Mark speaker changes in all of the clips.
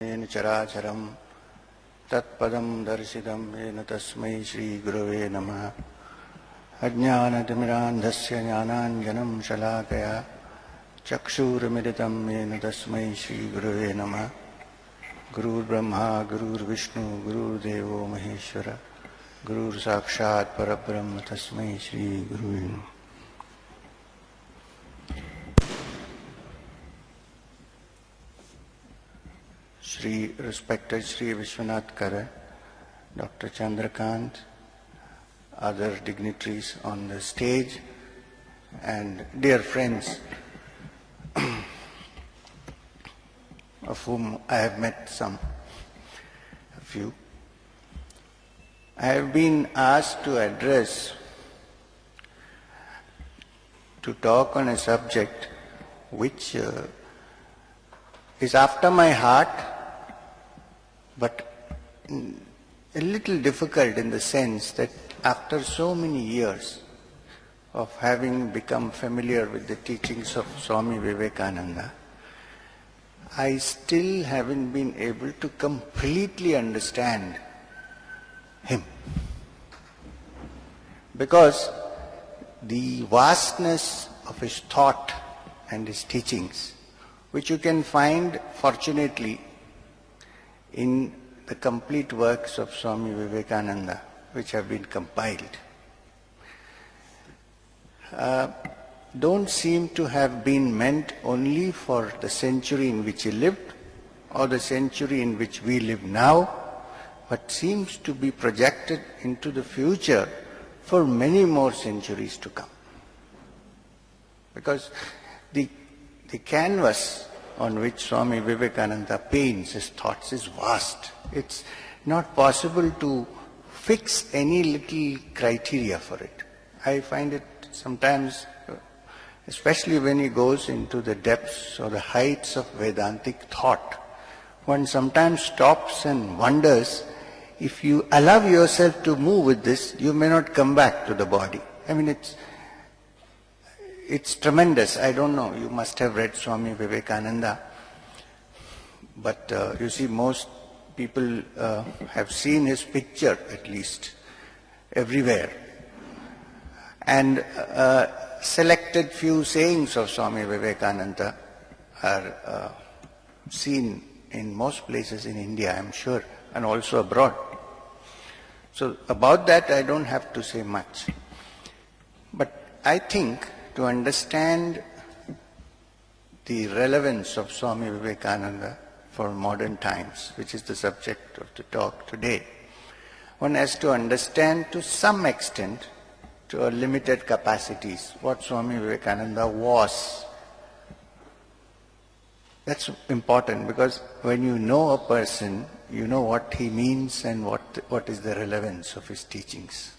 Speaker 1: येन चराचरं तत्पदं दर्शितं येन तस्मै श्रीगुरवे नमः। अज्ञानतिमिरान्धस्य ज्ञानाञ्जनं शलाकया चक्षुरुन्मिलितं येन तस्मै श्रीगुरवे नमः। गुरुर्ब्रह्मा गुरुर्विष्णु गुरुर्देवो महेश्वर गुरुर्साक्षात् परब्रह्म तस्मै श्रीगुरुवे नमः। Respected Sri Vishwanath Kara, Dr. Chandrakant, other dignitaries on the stage, and dear friends, of whom I have met a few. I have been asked to talk on a subject which is after my heart, but a little difficult in the sense that after so many years of having become familiar with the teachings of Swami Vivekananda, I still haven't been able to completely understand him. Because the vastness of his thought and his teachings, which you can find, fortunately, in the complete works of Swami Vivekananda, which have been compiled, don't seem to have been meant only for the century in which he lived or the century in which we live now, but seems to be projected into the future for many more centuries to come. Because the canvas on which Swami Vivekananda paints his thoughts is vast. It's not possible to fix any little criteria for it. I find it sometimes, especially when he goes into the depths or the heights of Vedantic thought, one sometimes stops and wonders, if you allow yourself to move with this, you may not come back to the body. I mean, it's tremendous. I don't know, you must have read Swami Vivekananda, but you see, most people have seen his picture, at least, everywhere. And selected few sayings of Swami Vivekananda are seen in most places in India, I'm sure, and also abroad. So about that I don't have to say much. But I think to understand the relevance of Swami Vivekananda for modern times, which is the subject of the talk today, one has to understand to some extent, to our limited capacities, what Swami Vivekananda was. That's important, because when you know a person, you know what he means and what is the relevance of his teachings.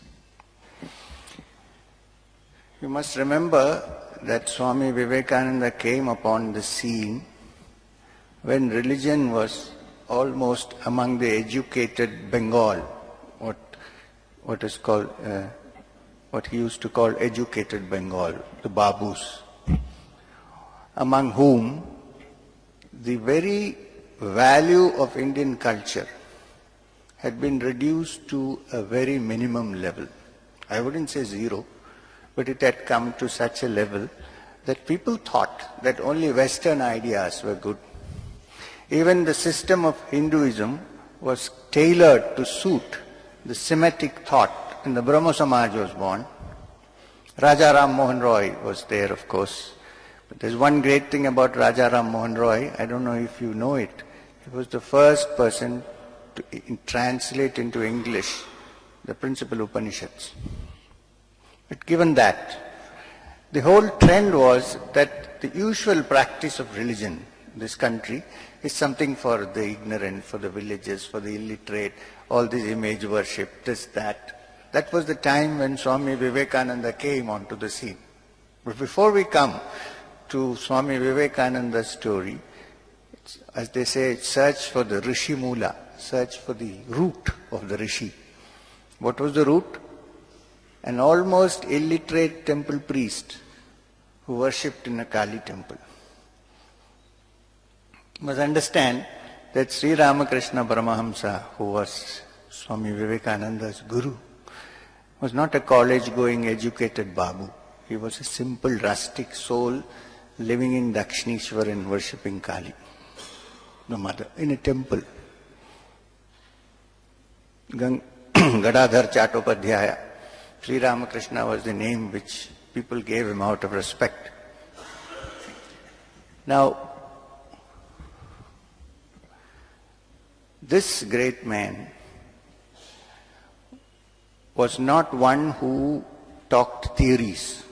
Speaker 1: You must remember that Swami Vivekananda came upon the scene when religion was almost among the educated Bengal, what is called, what he used to call educated Bengal, the Babus, among whom the very value of Indian culture had been reduced to a very minimum level. I wouldn't say zero, but it had come to such a level that people thought that only Western ideas were good. Even the system of Hinduism was tailored to suit the Semitic thought, and the Brahmo Samaj was born. Raja Ram Mohan Roy was there, of course. But there's one great thing about Raja Ram Mohan Roy, I don't know if you know it. He was the first person to translate into English the principal Upanishads. But given that, the whole trend was that the usual practice of religion in this country is something for the ignorant, for the villagers, for the illiterate, all this image worship, this, that. That was the time when Swami Vivekananda came onto the scene. But before we come to Swami Vivekananda's story, as they say, search for the Rishi Mula, search for the root of the Rishi. What was the root? An almost illiterate temple priest who worshipped in a Kali temple. You must understand that Sri Ramakrishna Paramahamsa, who was Swami Vivekananda's guru, was not a college-going educated Babu. He was a simple rustic soul living in Dakshineshwar and worshipping Kali, the mother, in a temple. Gadadhar Chattopadhyaya, Sri Ramakrishna was the name which people gave him out of respect. Now, this great man was not one who talked theories.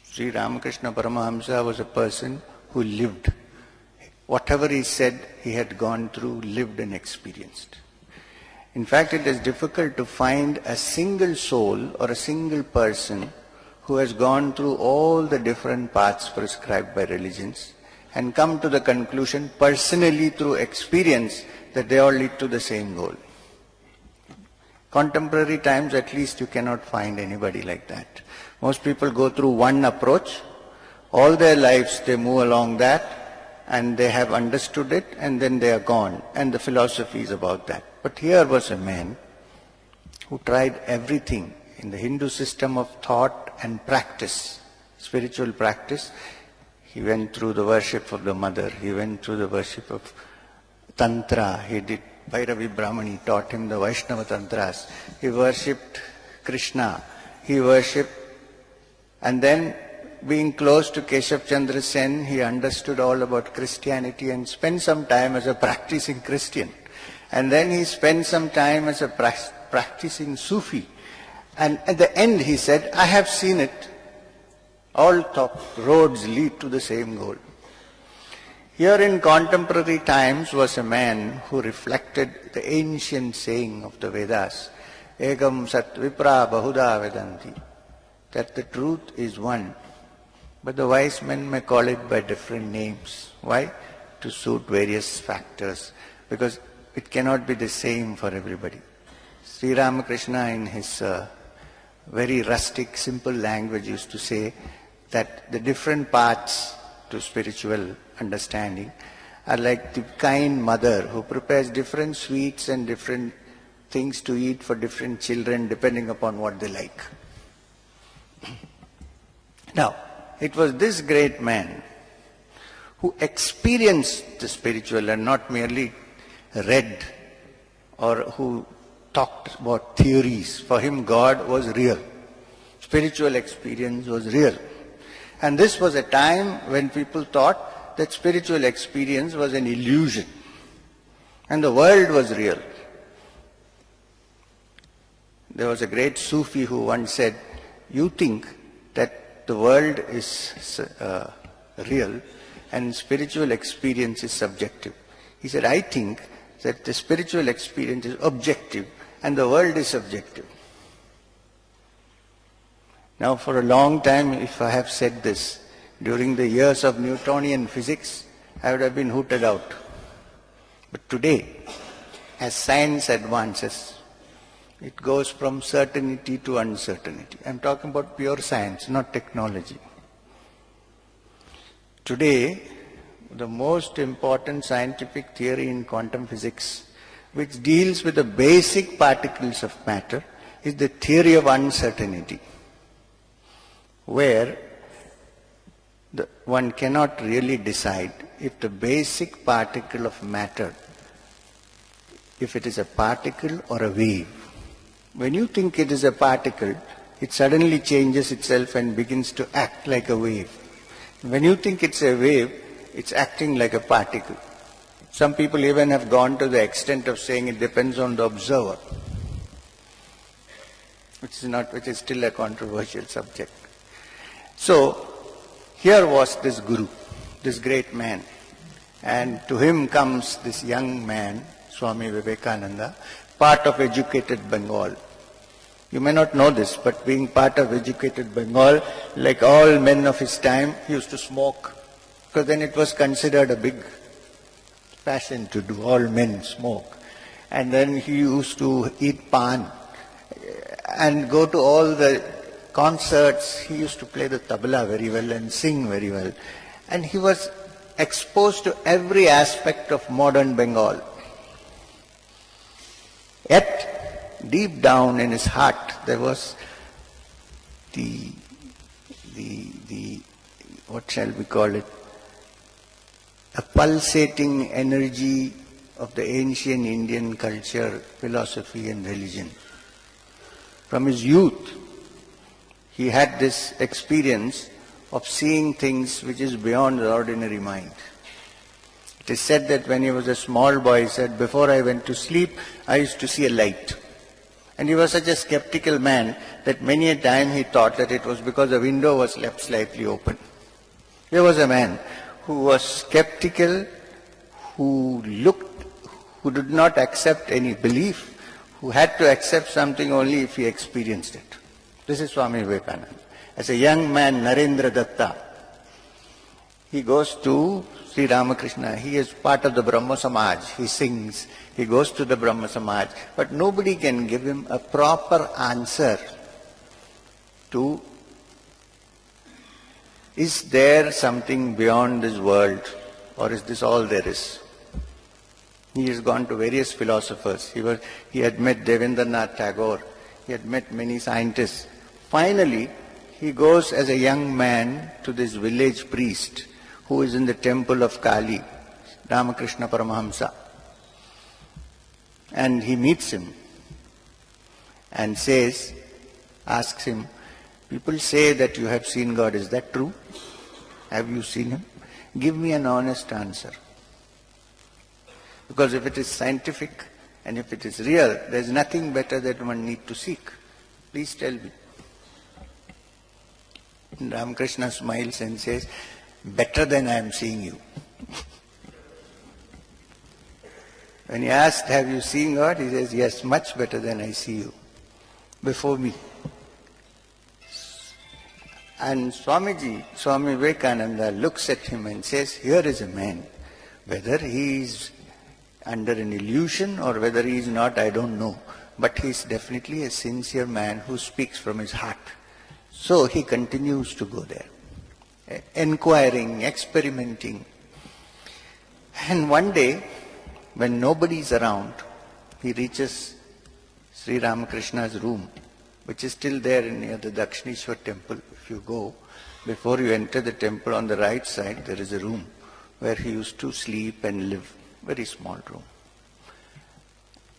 Speaker 1: Sri Ramakrishna Paramahamsa was a person who lived. Whatever he said, he had gone through, lived and experienced. In fact, it is difficult to find a single soul or a single person who has gone through all the different paths prescribed by religions and come to the conclusion personally through experience that they all lead to the same goal. Contemporary times, at least, you cannot find anybody like that. Most people go through one approach, all their lives they move along that, and they have understood it, and then they are gone, and the philosophy is about that. But here was a man who tried everything in the Hindu system of thought and practice, spiritual practice. He went through the worship of the mother, he went through the worship of Tantra, he did Bhairavi Brahmani taught him the Vaishnava Tantras. He worshipped Krishna. He worshipped, and then being close to Keshav Chandra Sen, he understood all about Christianity and spent some time as a practicing Christian. And then he spent some time as a practicing Sufi. And at the end he said, I have seen it. All roads lead to the same goal. Here in contemporary times was a man who reflected the ancient saying of the Vedas, Egam Sat Vipra Bahuda Vedanti, that the truth is one, but the wise men may call it by different names. Why? To suit various factors, because it cannot be the same for everybody. Sri Ramakrishna in his very rustic, simple language used to say that the different paths to spiritual understanding are like the kind mother who prepares different sweets and different things to eat for different children depending upon what they like. Now, it was this great man who experienced the spiritual and not merely read or who talked about theories. For him, God was real. Spiritual experience was real. And this was a time when people thought that spiritual experience was an illusion and the world was real. There was a great Sufi who once said, you think that the world is real and spiritual experience is subjective. He said, I think that the spiritual experience is objective and the world is subjective. Now, for a long time, if I have said this, during the years of Newtonian physics, I would have been hooted out. But today, as science advances, it goes from certainty to uncertainty. I'm talking about pure science, not technology. Today, the most important scientific theory in quantum physics, which deals with the basic particles of matter, is the theory of uncertainty, where one cannot really decide if the basic particle of matter, if it is a particle or a wave. When you think it is a particle, it suddenly changes itself and begins to act like a wave. When you think it's a wave, it's acting like a particle. Some people even have gone to the extent of saying it depends on the observer, which is still a controversial subject. So, here was this guru, this great man, and to him comes this young man, Swami Vivekananda, part of educated Bengal. You may not know this, but being part of educated Bengal, like all men of his time, he used to smoke, because then it was considered a big fashion to do, all men smoke. And then he used to eat pan and go to all the concerts. He used to play the tabla very well and sing very well. And he was exposed to every aspect of modern Bengal. Yet, deep down in his heart, there was the what shall we call it, a pulsating energy of the ancient Indian culture, philosophy and religion. From his youth, he had this experience of seeing things which is beyond the ordinary mind. It is said that when he was a small boy, he said, before I went to sleep, I used to see a light. And he was such a skeptical man that many a time he thought that it was because the window was left slightly open. There was a man who was skeptical, who did not accept any belief, who had to accept something only if he experienced it. This is Swami Vivekananda. As a young man, Narendra Datta, he goes to Sri Ramakrishna. He is part of the Brahma Samaj. He sings. He goes to the Brahma Samaj. But nobody can give him a proper answer to, is there something beyond this world, or is this all there is? He has gone to various philosophers. He had met Devendranath Tagore. He had met many scientists. Finally, he goes as a young man to this village priest who is in the temple of Kali, Ramakrishna Paramahamsa. And he meets him and asks him, people say that you have seen God. Is that true? Have you seen him? Give me an honest answer. Because if it is scientific and if it is real, there is nothing better that one need to seek. Please tell me. And Ramakrishna smiles and says, better than I am seeing you. When he asked, have you seen God? He says, yes, much better than I see you. Before me. And Swami Vivekananda looks at him and says, here is a man. Whether he is under an illusion or whether he is not, I don't know. But he is definitely a sincere man who speaks from his heart. So he continues to go there, inquiring, experimenting. And one day, when nobody is around, he reaches Sri Ramakrishna's room, which is still there near the Dakshineshwar temple. If you go, before you enter the temple on the right side, there is a room where he used to sleep and live. Very small room.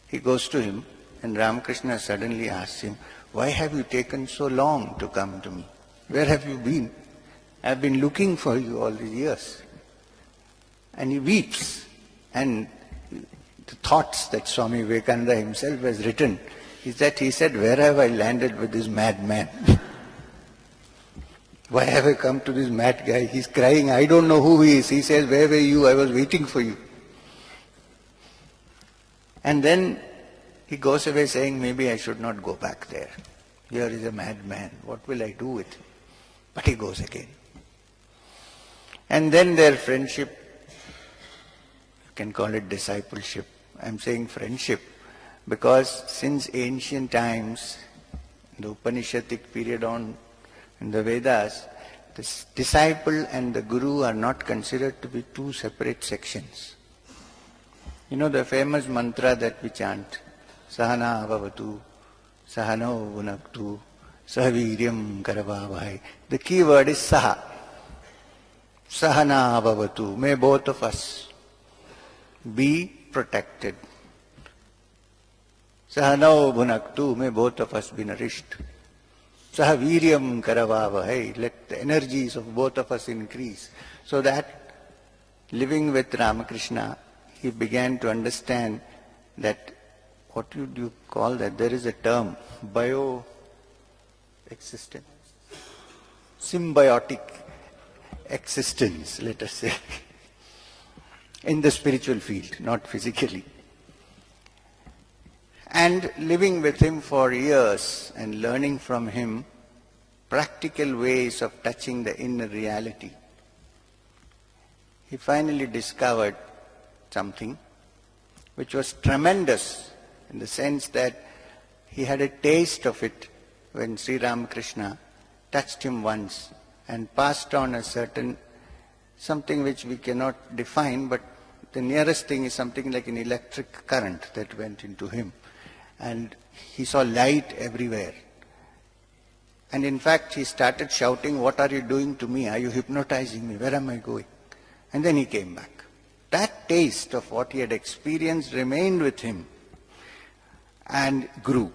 Speaker 1: He goes to him and Ramakrishna suddenly asks him, why have you taken so long to come to me? Where have you been? I have been looking for you all these years. And he weeps. And the thoughts that Swami Vivekananda himself has written is that he said, where have I landed with this madman? Why have I come to this mad guy? He's crying, I don't know who he is. He says, where were you? I was waiting for you. And then he goes away saying, maybe I should not go back there. Here is a madman. What will I do with him? But he goes again. And then their friendship, you can call it discipleship. I'm saying friendship because since ancient times, the Upanishadic period on in the Vedas, the disciple and the guru are not considered to be two separate sections. You know the famous mantra that we chant, Sahana Bhavatu, Sahano Bhunaktu, Sahaviryam Karavavai. The key word is Saha. Sahana Bhavatu. May both of us be protected. Sahano Bhunaktu. May both of us be nourished. Sahaviryam Karavavai. Let the energies of both of us increase. So that living with Ramakrishna, he began to understand that, what would you call that? There is a term, bio-existence, symbiotic existence, let us say, in the spiritual field, not physically. And living with him for years and learning from him practical ways of touching the inner reality, he finally discovered something which was tremendous in the sense that he had a taste of it when Sri Ramakrishna touched him once and passed on a certain something which we cannot define, but the nearest thing is something like an electric current that went into him. And he saw light everywhere. And in fact, he started shouting, "What are you doing to me? Are you hypnotizing me? Where am I going?" And then he came back. That taste of what he had experienced remained with him and grew.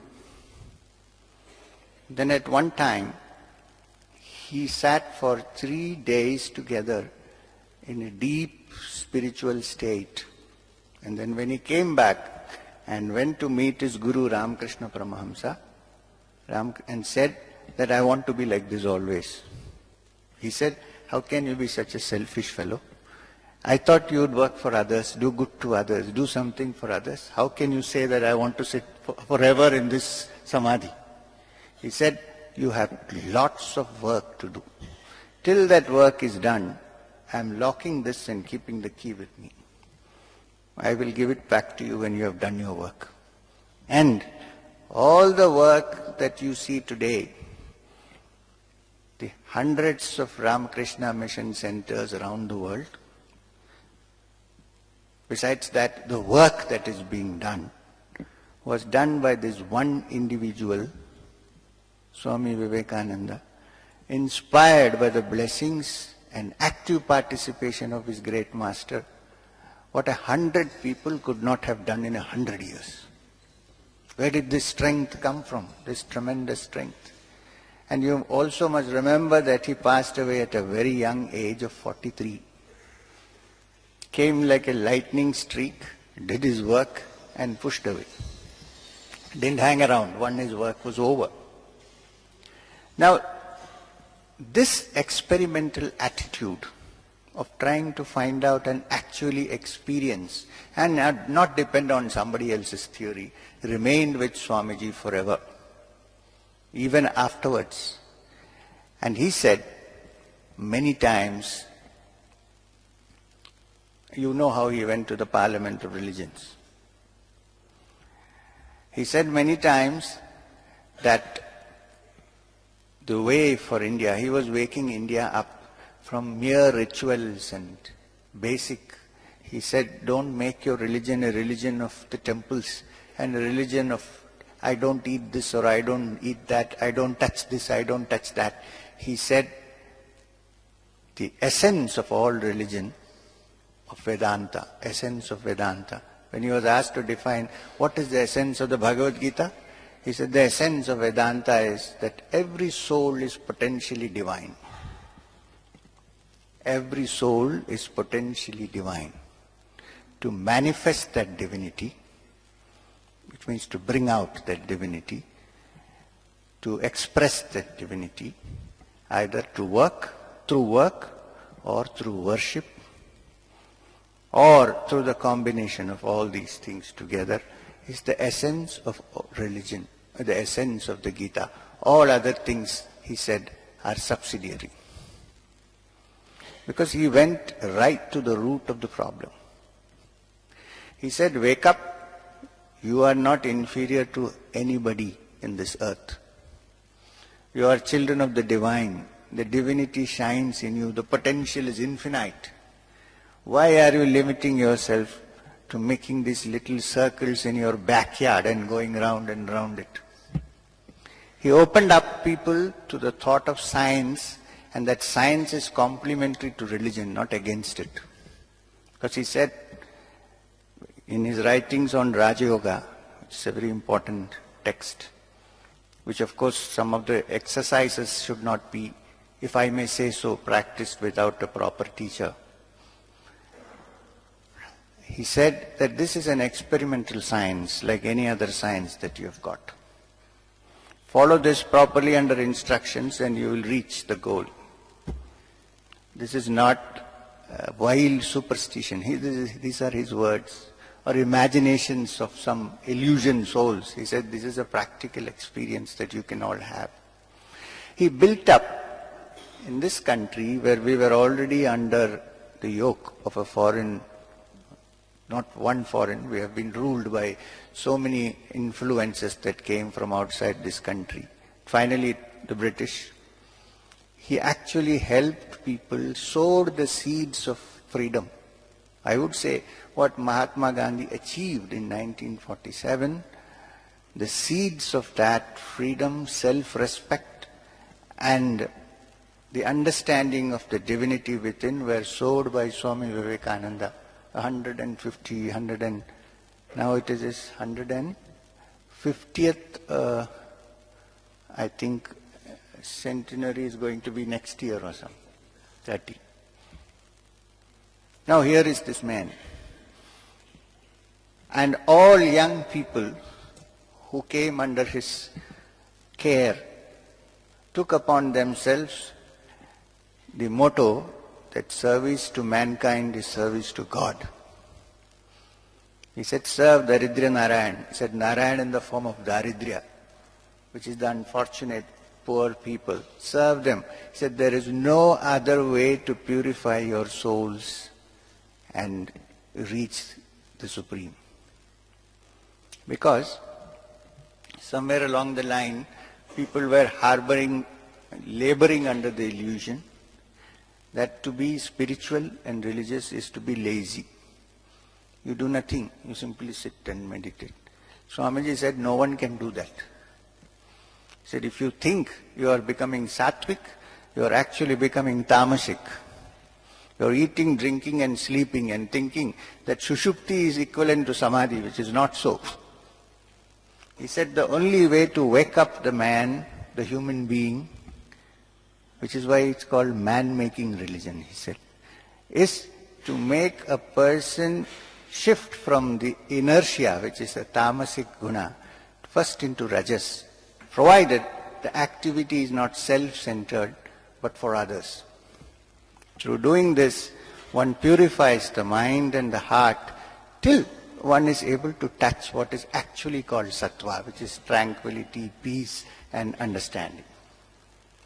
Speaker 1: Then at one time, he sat for 3 days together in a deep spiritual state. And then when he came back and went to meet his Guru Ramakrishna Paramahamsa and said that, "I want to be like this always." He said, "How can you be such a selfish fellow? I thought you would work for others, do good to others, do something for others. How can you say that I want to sit forever in this samadhi?" He said, "You have lots of work to do. Till that work is done, I am locking this and keeping the key with me. I will give it back to you when you have done your work. And all the work that you see today, the hundreds of Ramakrishna mission centers around the world, besides that, the work that is being done was done by this one individual, Swami Vivekananda, inspired by the blessings and active participation of his great master, what 100 people could not have done in 100 years. Where did this strength come from, this tremendous strength? And you also must remember that he passed away at a very young age of 43. Came like a lightning streak, did his work and pushed away. Didn't hang around when his work was over. Now, this experimental attitude of trying to find out and actually experience and not depend on somebody else's theory remained with Swamiji forever, even afterwards. And he said many times, you know how he went to the Parliament of Religions. He said many times that the way for India, he was waking India up from mere rituals and basic. He said, don't make your religion a religion of the temples and a religion of I don't eat this or I don't eat that, I don't touch this, I don't touch that. He said, the essence of all religion, of Vedanta, essence of Vedanta. When he was asked to define what is the essence of the Bhagavad Gita, he said the essence of Vedanta is that every soul is potentially divine. Every soul is potentially divine. To manifest that divinity, which means to bring out that divinity, to express that divinity, either through work or through worship, or through the combination of all these things together, is the essence of religion, the essence of the Gita. All other things, he said, are subsidiary. Because he went right to the root of the problem. He said, wake up, you are not inferior to anybody in this earth. You are children of the divine. The divinity shines in you. The potential is infinite. Why are you limiting yourself to making these little circles in your backyard and going round and round it? He opened up people to the thought of science, and that science is complementary to religion, not against it. Because he said in his writings on Raja Yoga, which is a very important text, which of course some of the exercises should not be, if I may say so, practiced without a proper teacher. He said that this is an experimental science like any other science that you have got. Follow this properly under instructions and you will reach the goal. This is not wild superstition. These are his words, or imaginations of some illusion souls. He said this is a practical experience that you can all have. He built up in this country where we were already under the yoke of a foreign, not one foreign, we have been ruled by so many influences that came from outside this country. Finally, the British. He actually helped people sowed the seeds of freedom. I would say what Mahatma Gandhi achieved in 1947, the seeds of that freedom, self-respect, and the understanding of the divinity within were sowed by Swami Vivekananda 150, now it is his 150th, I think, centenary is going to be next year or something, 30. Now here is this man. And all young people who came under his care took upon themselves the motto that service to mankind is service to God. He said, serve Daridra Narayan. He said, Narayan in the form of Daridrya, which is the unfortunate poor people. Serve them. He said, there is no other way to purify your souls and reach the Supreme. Because somewhere along the line, people were harboring, laboring under the illusion that to be spiritual and religious is to be lazy. You do nothing, you simply sit and meditate. Swamiji said, no one can do that. He said, if you think you are becoming sattvic, you are actually becoming tamasic. You are eating, drinking and sleeping and thinking that sushupti is equivalent to samadhi, which is not so. He said the only way to wake up the man, the human being, which is why it's called man-making religion, he said, is to make a person shift from the inertia, which is a tamasic guna, first into rajas, provided the activity is not self-centered, but for others. Through doing this, one purifies the mind and the heart till one is able to touch what is actually called sattva, which is tranquility, peace and understanding.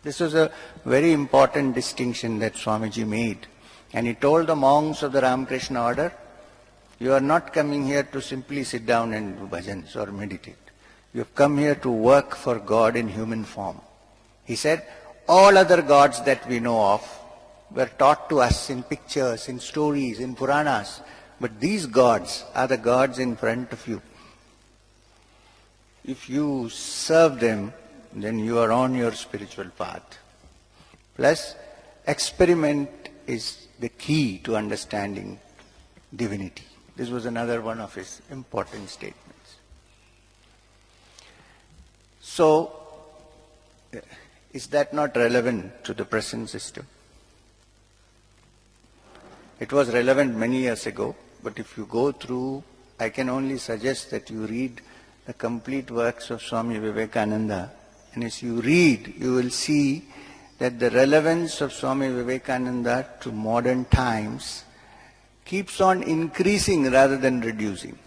Speaker 1: This was a very important distinction that Swamiji made. And he told the monks of the Ramakrishna order, you are not coming here to simply sit down and do bhajans or meditate. You have come here to work for God in human form. He said, all other gods that we know of were taught to us in pictures, in stories, in Puranas. But these gods are the gods in front of you. If you serve them, then you are on your spiritual path. Plus, experiment is the key to understanding divinity. This was another one of his important statements. So, is that not relevant to the present system? It was relevant many years ago, but if you go through, I can only suggest that you read the complete works of Swami Vivekananda. And as you read, you will see that the relevance of Swami Vivekananda to modern times keeps on increasing rather than reducing.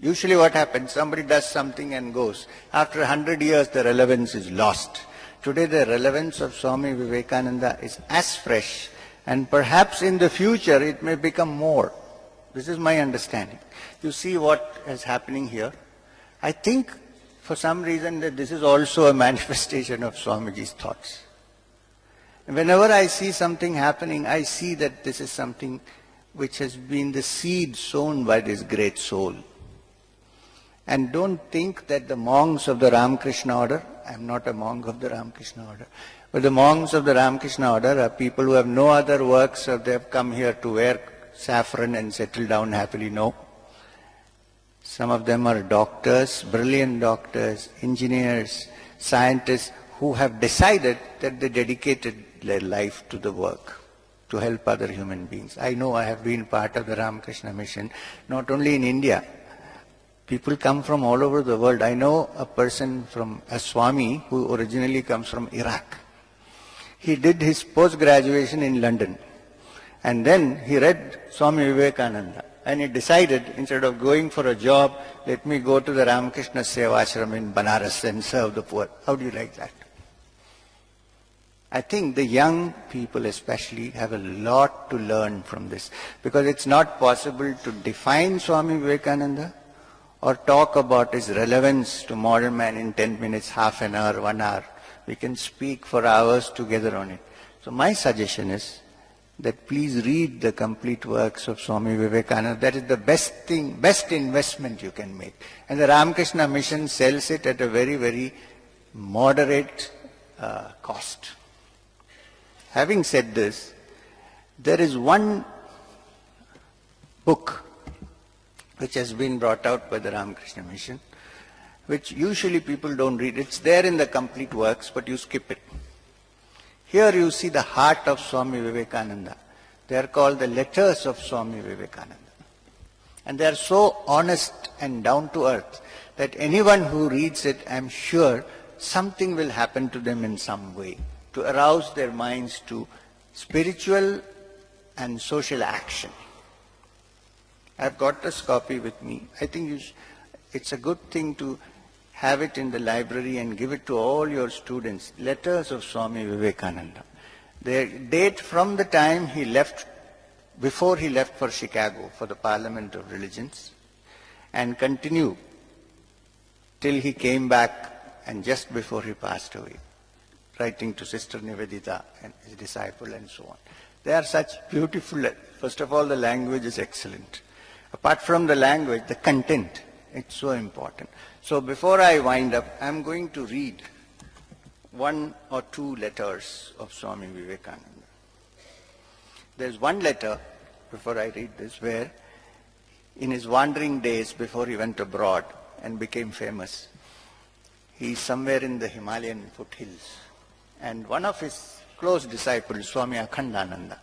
Speaker 1: Usually what happens, somebody does something and goes. After 100 years, the relevance is lost. Today, the relevance of Swami Vivekananda is as fresh, and perhaps in the future, it may become more. This is my understanding. You see what is happening here. I think, for some reason, that this is also a manifestation of Swamiji's thoughts. And whenever I see something happening, I see that this is something which has been the seed sown by this great soul. And don't think that the monks of the Ramakrishna order, I'm not a monk of the Ramakrishna order, but the monks of the Ramakrishna order are people who have no other works, or they have come here to wear saffron and settle down happily. No. Some of them are doctors, brilliant doctors, engineers, scientists who have decided that they dedicated their life to the work, to help other human beings. I know I have been part of the Ramakrishna mission, not only in India. People come from all over the world. I know a person from a Swami who originally comes from Iraq. He did his post-graduation in London. And then he read Swami Vivekananda. And he decided, instead of going for a job, let me go to the Ramakrishna Sevashram in Banaras and serve the poor. How do you like that? I think the young people especially have a lot to learn from this. Because it's not possible to define Swami Vivekananda or talk about his relevance to modern man in 10 minutes, half an hour, 1 hour. We can speak for hours together on it. So my suggestion is that please read the complete works of Swami Vivekananda. That is the best thing, best investment you can make. And the Ramakrishna Mission sells it at a very, very moderate cost. Having said this, there is one book which has been brought out by the Ramakrishna Mission, which usually people don't read. It's there in the complete works, but you skip it. Here you see the heart of Swami Vivekananda. They are called the letters of Swami Vivekananda. And they are so honest and down to earth that anyone who reads it, I'm sure, something will happen to them in some way to arouse their minds to spiritual and social action. I've got this copy with me. I think it's a good thing to have it in the library and give it to all your students. Letters of Swami Vivekananda. They date from the time he left, before he left for Chicago for the Parliament of Religions, and continue till he came back and just before he passed away, writing to Sister Nivedita and his disciple and so on. They are such beautiful. First of all, the language is excellent. Apart from the language, the content, it's so important. So before I wind up, I'm going to read one or two letters of Swami Vivekananda. There's one letter, before I read this, where in his wandering days before he went abroad and became famous, he's somewhere in the Himalayan foothills. And one of his close disciples, Swami Akhandananda,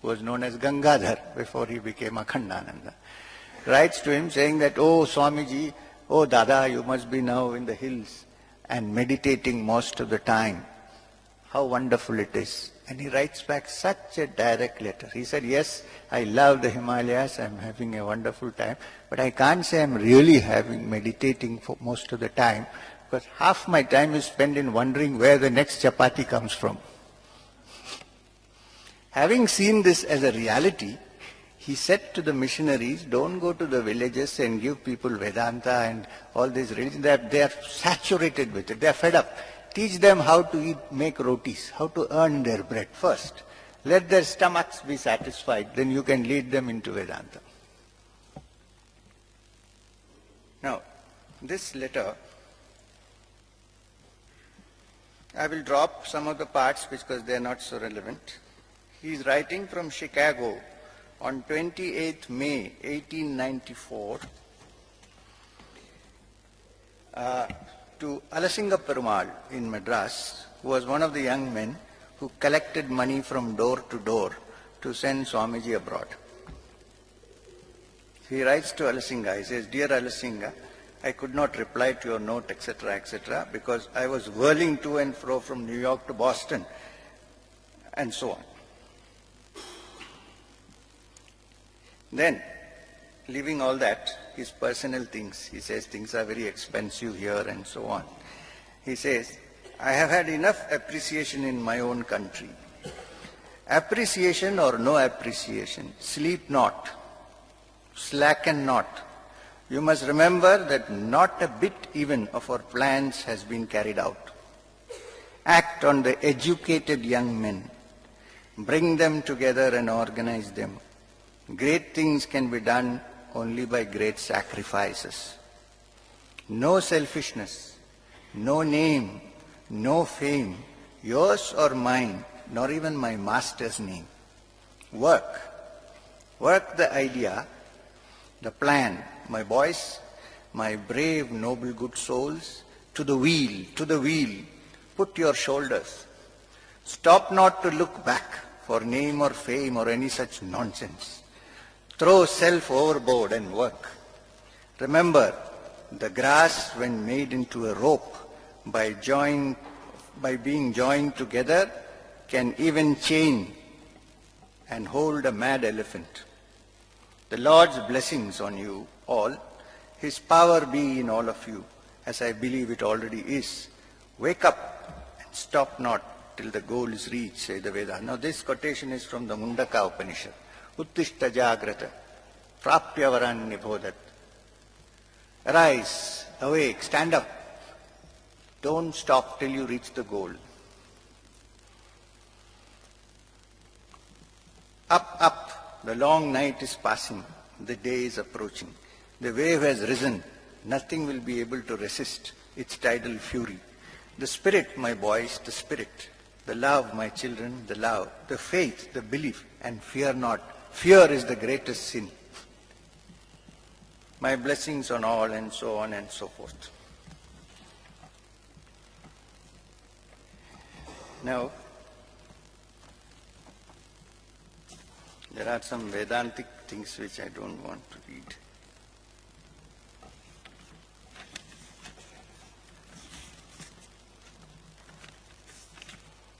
Speaker 1: who was known as Gangadhar before he became Akhandananda, writes to him saying that, "Oh Swamiji, oh Dada, you must be now in the hills and meditating most of the time. How wonderful it is." And he writes back such a direct letter. He said, "Yes, I love the Himalayas, I'm having a wonderful time, but I can't say I'm really meditating for most of the time, because half my time is spent in wondering where the next chapati comes from." Having seen this as a reality, he said to the missionaries, don't go to the villages and give people Vedanta and all these religions. They are saturated with it. They are fed up. Teach them how to make rotis, how to earn their bread first. Let their stomachs be satisfied. Then you can lead them into Vedanta. Now, this letter, I will drop some of the parts because they are not so relevant. He is writing from Chicago on 28th May 1894 to Alasinga Perumal in Madras, who was one of the young men who collected money from door to door to send Swamiji abroad. He writes to Alasinga, he says, "Dear Alasinga, I could not reply to your note, etc., etc., because I was whirling to and fro from New York to Boston," and so on. Then, leaving all that, his personal things, he says things are very expensive here and so on. He says, "I have had enough appreciation in my own country. Appreciation or no appreciation, sleep not, slacken not. You must remember that not a bit even of our plans has been carried out. Act on the educated young men. Bring them together and organize them. Great things can be done only by great sacrifices. No selfishness, no name, no fame, yours or mine, nor even my master's name. Work. Work the idea, the plan. My boys, my brave, noble, good souls, to the wheel, to the wheel. Put your shoulders. Stop not to look back for name or fame or any such nonsense. Throw self overboard and work. Remember, the grass, when made into a rope by being joined together, can even chain and hold a mad elephant. The Lord's blessings on you all, His power be in all of you, as I believe it already is. Wake up and stop not till the goal is reached, say the Vedas." Now this quotation is from the Mundaka Upanishad. Uttishta Jagrata, Prapyavaran Nibhodat. Arise, awake, stand up. Don't stop till you reach the goal. Up, up, the long night is passing, the day is approaching. The wave has risen, nothing will be able to resist its tidal fury. The spirit, my boys, the spirit. The love, my children, the love. The faith, the belief, and fear not. Fear is the greatest sin. My blessings on all, and so on and so forth. Now, there are some Vedantic things which I don't want to read.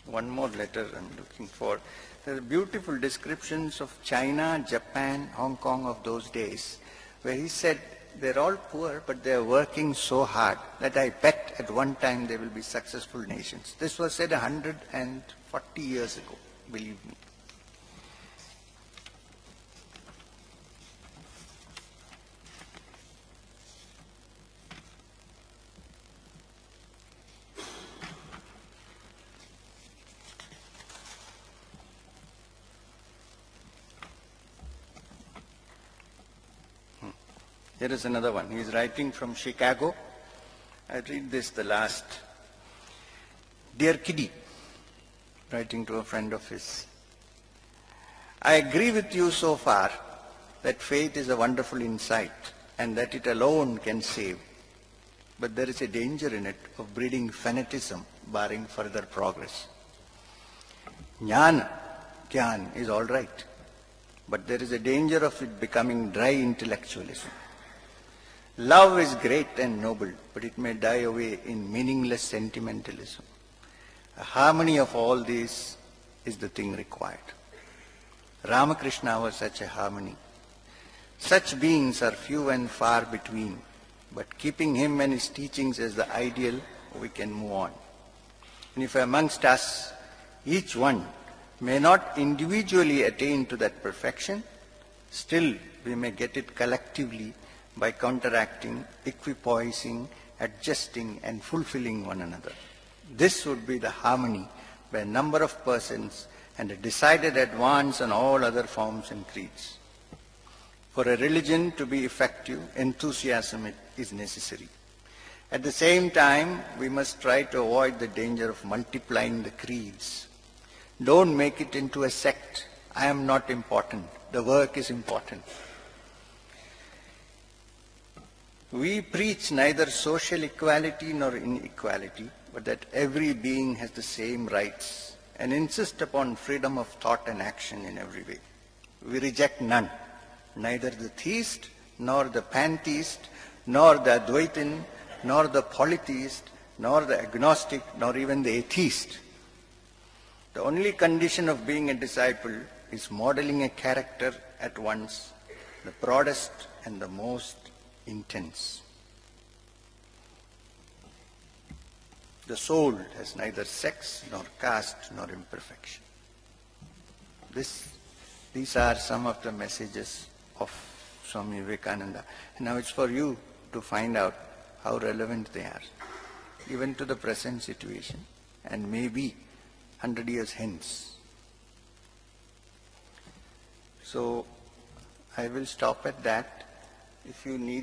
Speaker 1: One more letter I'm looking for. There are beautiful descriptions of China, Japan, Hong Kong of those days, where he said they're all poor, but they're working so hard that I bet at one time they will be successful nations. This was said 140 years ago, believe me. Here is another one. He is writing from Chicago. I read this the last. Dear Kiddy, writing to a friend of his. I agree with you so far that faith is a wonderful insight and that it alone can save. But there is a danger in it of breeding fanaticism, barring further progress. Jnana, Gyan is all right, but there is a danger of it becoming dry intellectualism. Love is great and noble, but it may die away in meaningless sentimentalism. A harmony of all these is the thing required. Ramakrishna was such a harmony. Such beings are few and far between, but keeping him and his teachings as the ideal, we can move on. And if amongst us, each one may not individually attain to that perfection, still we may get it collectively by counteracting, equipoising, adjusting and fulfilling one another. This would be the harmony by a number of persons and a decided advance on all other forms and creeds. For a religion to be effective, enthusiasm is necessary. At the same time, we must try to avoid the danger of multiplying the creeds. Don't make it into a sect. I am not important. The work is important. We preach neither social equality nor inequality, but that every being has the same rights and insist upon freedom of thought and action in every way. We reject none, neither the theist, nor the pantheist, nor the Advaitin, nor the polytheist, nor the agnostic, nor even the atheist. The only condition of being a disciple is modeling a character at once the broadest and the most intense. The soul has neither sex nor caste nor imperfection. These are some of the messages of Swami Vivekananda. And now it's for you to find out how relevant they are, even to the present situation, and maybe 100 years hence. So I will stop at that. If you need